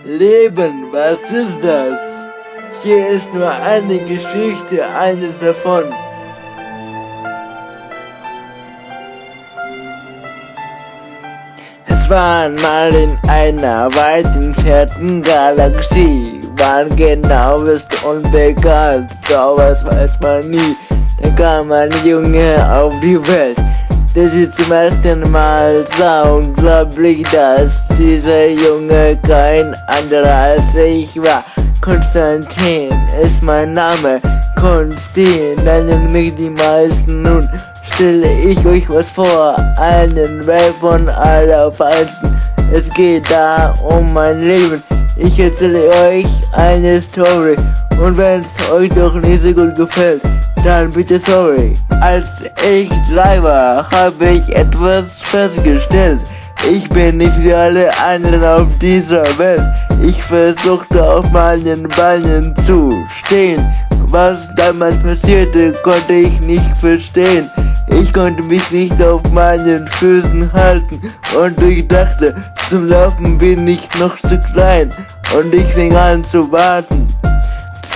Leben, was ist das? Hier ist nur eine Geschichte, eines davon. Es war einmal in einer weit entfernten Galaxie, wann genau ist unbekannt, sowas weiß man nie. Da kam ein Junge auf die Welt, der sie zum ersten Mal sah. Unglaublich, dass dieser Junge kein anderer als ich war. Konstantin ist mein Name, Konstantin nennen mich die meisten. Nun stelle ich euch was vor, einen Rap von Allerfeinsten. Es geht da um mein Leben, ich erzähle euch eine Story. Und wenn es euch doch nicht so gut gefällt, dann bitte sorry. Als ich 3 war, habe ich etwas festgestellt. Ich bin nicht wie alle anderen auf dieser Welt. Ich versuchte auf meinen Beinen zu stehen. Was damals passierte, konnte ich nicht verstehen. Ich konnte mich nicht auf meinen Füßen halten und ich dachte, zum Laufen bin ich noch zu klein und ich fing an zu warten.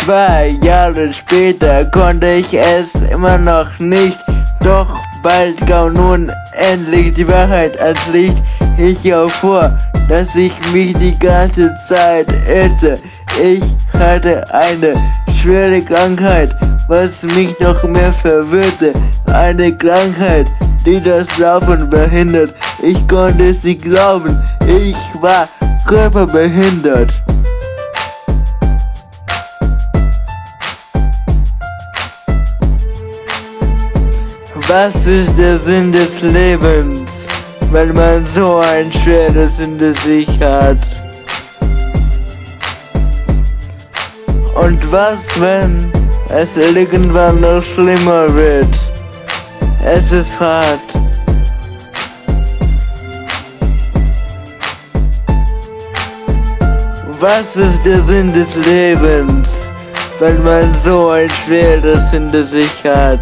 2 Jahre später konnte ich es immer noch nicht, doch bald kam nun endlich die Wahrheit ans Licht. Ich erfuhr, dass ich mich die ganze Zeit irrte. Ich hatte eine schwere Krankheit, was mich noch mehr verwirrte. Eine Krankheit, die das Laufen behindert. Ich konnte es nicht glauben, ich war körperbehindert. Was ist der Sinn des Lebens, wenn man so ein schweres hinter sich hat? Und was, wenn es irgendwann noch schlimmer wird? Es ist hart. Was ist der Sinn des Lebens, wenn man so ein schweres hinter sich hat?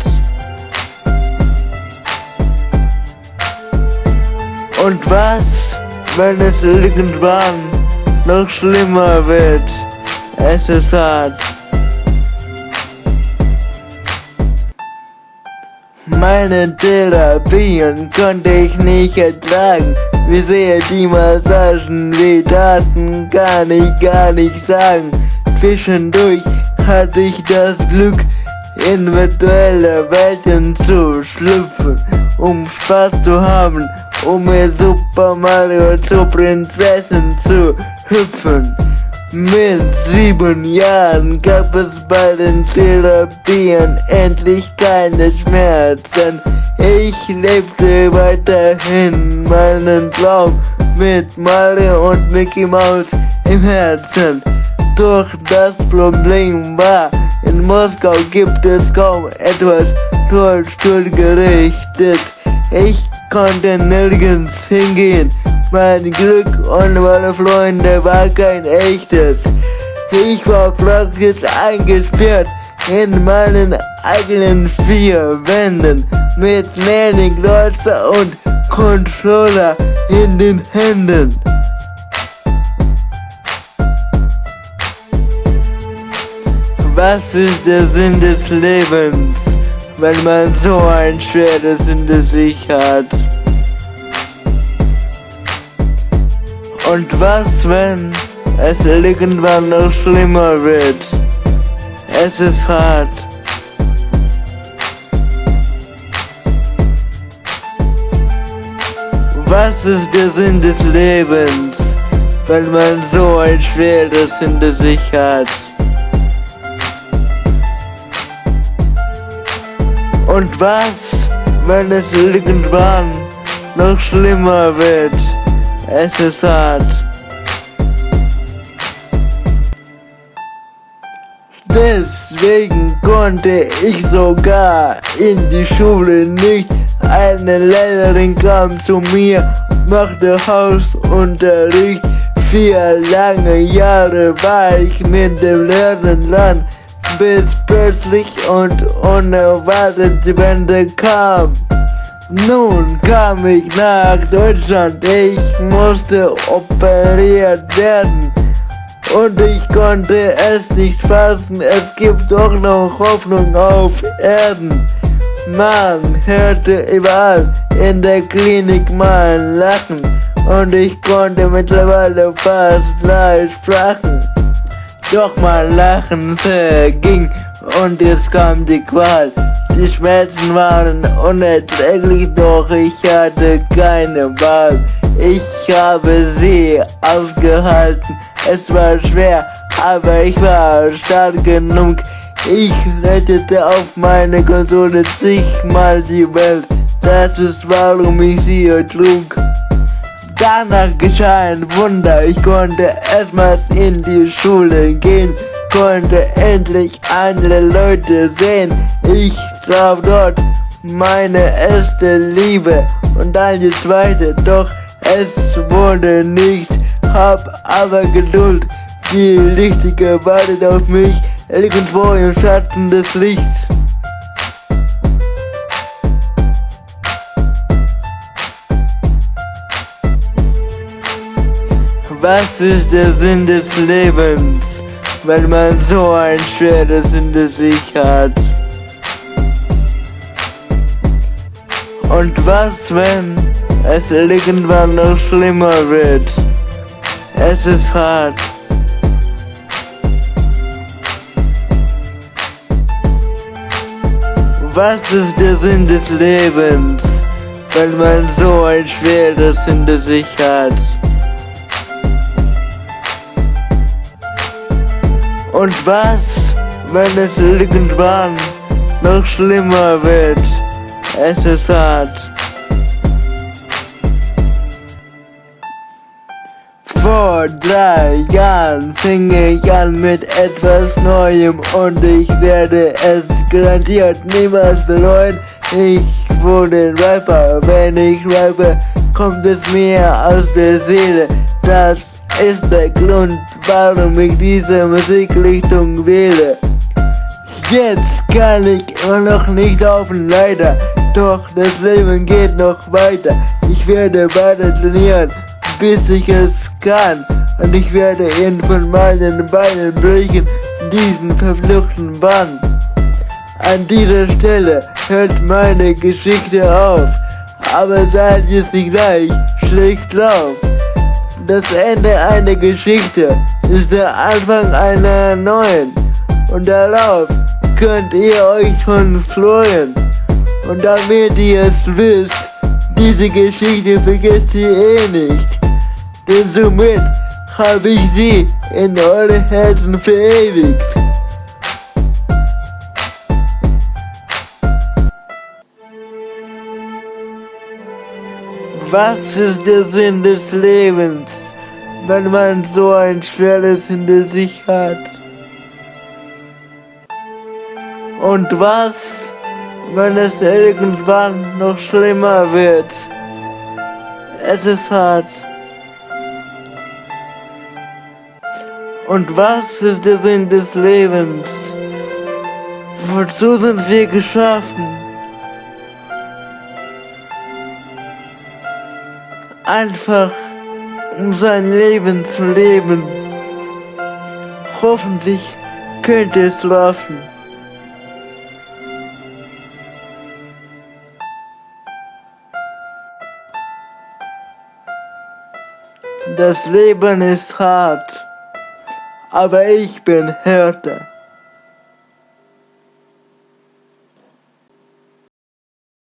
Und was, wenn es irgendwann noch schlimmer wird? Es ist hart. Meine Therapien konnte ich nicht ertragen. Wie sehr die Massagen weh taten, kann ich gar nicht sagen. Zwischendurch hatte ich das Glück, in virtuelle Welten zu schlüpfen, um Spaß zu haben, um mit Super Mario zur Prinzessin zu hüpfen. Mit 7 Jahren gab es bei den Therapien endlich keine Schmerzen. Ich lebte weiterhin meinen Traum mit Mario und Mickey Mouse im Herzen. Doch das Problem war, in Moskau gibt es kaum etwas Schulgerechtes. Ich konnte nirgends hingehen. Mein Glück und meine Freunde war kein echtes. Ich war praktisch eingesperrt in meinen eigenen 4 Wänden mit Lehrling-Glotzer und Controller in den Händen. Was ist der Sinn des Lebens, wenn man so ein schweres hinter sich hat? Und was, wenn es irgendwann noch schlimmer wird? Es ist hart. Was ist der Sinn des Lebens, wenn man so ein schweres hinter sich hat? Und was, wenn es irgendwann noch schlimmer wird? Es ist hart. Deswegen konnte ich sogar in die Schule nicht. Eine Lehrerin kam zu mir, machte Hausunterricht. 4 lange Jahre war ich mit dem Lernen dran, bis plötzlich und unerwartet die Wende kam. Nun kam ich nach Deutschland, ich musste operiert werden und ich konnte es nicht fassen, es gibt doch noch Hoffnung auf Erden. Man hörte überall in der Klinik mal lachen und ich konnte mittlerweile fast leicht sprechen. Doch mein Lachen verging und es kam die Qual. Die Schmerzen waren unerträglich, doch ich hatte keine Wahl. Ich habe sie ausgehalten, es war schwer, aber ich war stark genug. Ich rettete auf meine Konsole zigmal die Welt, das ist warum ich sie trug. Danach geschah ein Wunder, ich konnte erstmals in die Schule gehen, konnte endlich andere Leute sehen. Ich traf dort meine erste Liebe und dann die zweite, doch es wurde nichts, hab aber Geduld, die Richtige wartet auf mich, irgendwo im Schatten des Lichts. Was ist der Sinn des Lebens, wenn man so ein schweres hinter sich hat? Und was, wenn es irgendwann noch schlimmer wird? Es ist hart. Was ist der Sinn des Lebens, wenn man so ein schweres hinter sich hat? Und was, wenn es irgendwann noch schlimmer wird? Es ist hart. Vor 3 Jahren fing ich an mit etwas Neuem und ich werde es garantiert niemals bereuen. Ich wurde Rapper, wenn ich rappe, kommt es mir aus der Seele. Das ist der Grund, warum ich diese Musikrichtung wähle. Jetzt kann ich immer noch nicht laufen, leider, doch das Leben geht noch weiter. Ich werde weiter trainieren, bis ich es kann, und ich werde ihn von meinen Beinen brechen, diesen verfluchten Bann. An dieser Stelle hört meine Geschichte auf, aber seid jetzt nicht gleich schlecht drauf. Das Ende einer Geschichte ist der Anfang einer neuen, und darauf könnt ihr euch schon freuen. Und damit ihr es wisst, diese Geschichte vergesst ihr eh nicht, denn somit habe ich sie in eure Herzen verewigt. Was ist der Sinn des Lebens, wenn man so ein schweres hinter sich hat? Und was, wenn es irgendwann noch schlimmer wird? Es ist hart. Und was ist der Sinn des Lebens? Wozu sind wir geschaffen? Einfach, um sein Leben zu leben. Hoffentlich könnte es laufen. Das Leben ist hart, aber ich bin härter.